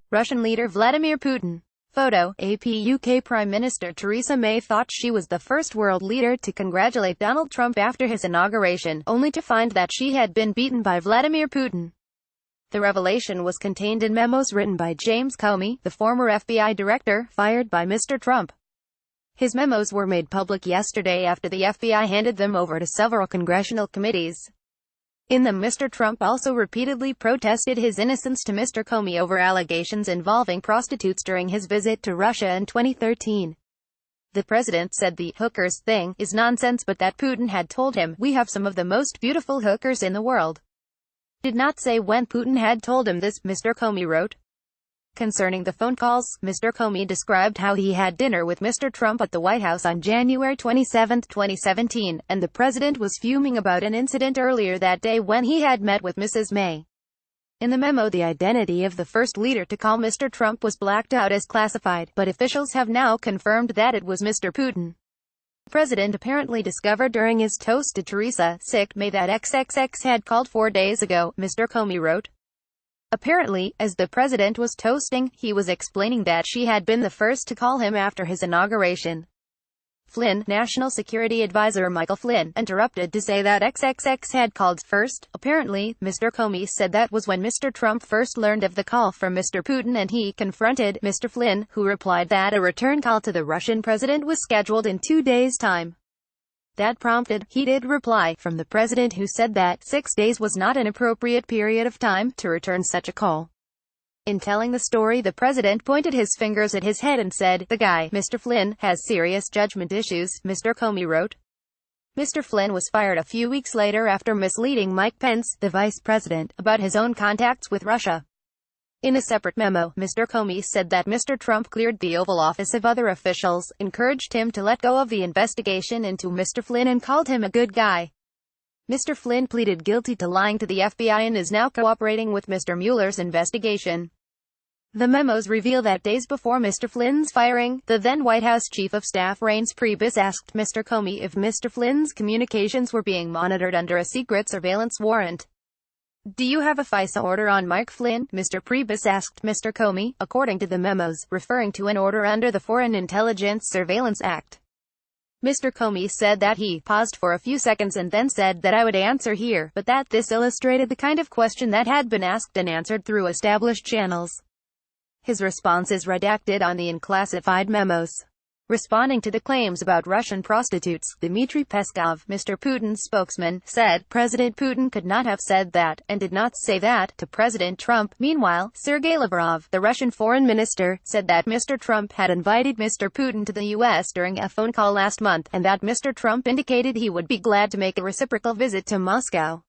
Russian leader Vladimir Putin. Photo, AP. UK Prime Minister Theresa May thought she was the first world leader to congratulate Donald Trump after his inauguration, only to find that she had been beaten by Vladimir Putin. The revelation was contained in memos written by James Comey, the former FBI director, fired by Mr. Trump. His memos were made public yesterday after the FBI handed them over to several congressional committees. In them, Mr. Trump also repeatedly protested his innocence to Mr. Comey over allegations involving prostitutes during his visit to Russia in 2013. The president said the hookers thing is nonsense, but that Putin had told him, "We have some of the most beautiful hookers in the world." Did not say when Putin had told him this, Mr. Comey wrote. Concerning the phone calls, Mr. Comey described how he had dinner with Mr. Trump at the White House on January 27, 2017, and the president was fuming about an incident earlier that day when he had met with Mrs. May. In the memo, the identity of the first leader to call Mr. Trump was blacked out as classified, but officials have now confirmed that it was Mr. Putin. The president apparently discovered during his toast to Theresa, May that XXX had called 4 days ago, Mr. Comey wrote. Apparently, as the president was toasting, he was explaining that she had been the first to call him after his inauguration. Flynn, National Security Advisor Michael Flynn, interrupted to say that XXX had called first. Apparently, Mr. Comey said that was when Mr. Trump first learned of the call from Mr. Putin and he confronted Mr. Flynn, who replied that a return call to the Russian president was scheduled in 2 days' time. That prompted heated reply from the president, who said that 6 days was not an appropriate period of time to return such a call. In telling the story, the president pointed his fingers at his head and said, "The guy, Mr. Flynn, has serious judgment issues," Mr. Comey wrote. Mr. Flynn was fired a few weeks later after misleading Mike Pence, the vice president, about his own contacts with Russia. In a separate memo, Mr. Comey said that Mr. Trump cleared the Oval Office of other officials, encouraged him to let go of the investigation into Mr. Flynn and called him a good guy. Mr. Flynn pleaded guilty to lying to the FBI and is now cooperating with Mr. Mueller's investigation. The memos reveal that days before Mr. Flynn's firing, the then White House Chief of Staff Reince Priebus asked Mr. Comey if Mr. Flynn's communications were being monitored under a secret surveillance warrant. "Do you have a FISA order on Mike Flynn?" Mr. Priebus asked Mr. Comey, according to the memos, referring to an order under the Foreign Intelligence Surveillance Act. Mr. Comey said that he paused for a few seconds and then said that I would answer here, but that this illustrated the kind of question that had been asked and answered through established channels. His response is redacted on the unclassified memos. Responding to the claims about Russian prostitutes, Dmitry Peskov, Mr. Putin's spokesman, said, "President Putin could not have said that, and did not say that, to President Trump." Meanwhile, Sergei Lavrov, the Russian foreign minister, said that Mr. Trump had invited Mr. Putin to the U.S. during a phone call last month, and that Mr. Trump indicated he would be glad to make a reciprocal visit to Moscow.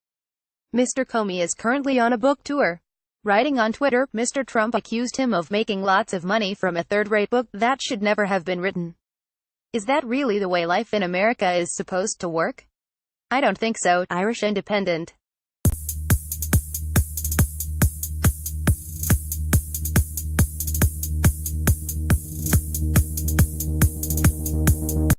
Mr. Comey is currently on a book tour. Writing on Twitter, Mr. Trump accused him of making lots of money from a third-rate book that should never have been written. Is that really the way life in America is supposed to work? I don't think so. Irish Independent.